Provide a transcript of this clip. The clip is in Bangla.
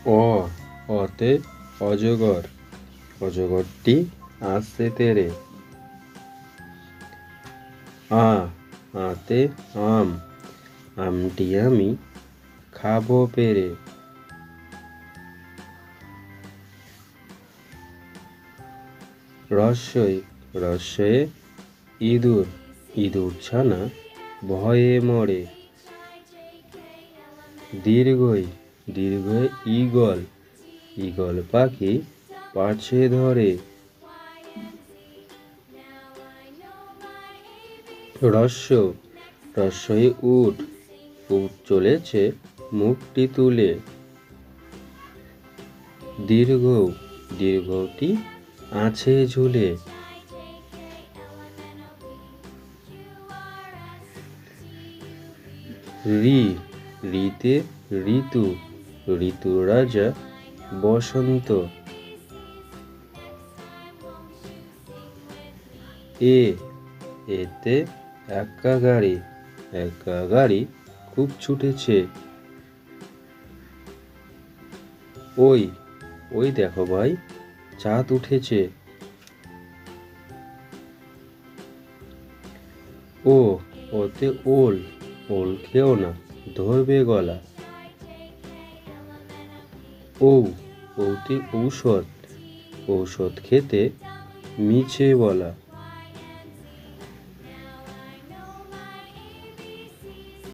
অ অতে অজগর, অজগরটি আসছে তেরে। আ আতে আম, আমটি আমি খাবো পেরে। রস্যই রস্যয়ে ইঁদুর, ইঁদুর ছানা ভয়ে মরে। দীর্ঘই দীর্ঘয়ে ঈগল, ঈগল পাখি পাছে ধরে। রস্য রস্যই উট, উট চলেছে মুখটি তুলে। দীর্ঘ দীর্ঘটি আছে ঝুলে। ঋ ঋতে ঋতু, ঋতু রাজা বসন্ত। এ এতে এক্কা গাড়ি, এক্কা গাড়ি খুব ছুটেছে। ওই ওই দেখো ভাই, চাঁদ উঠেছে। ও ওতে ওল, ওল খেও না ধরবে গলা। ঔ ওতে ঔষধ, ঔষধ খেতে মিছে বলা।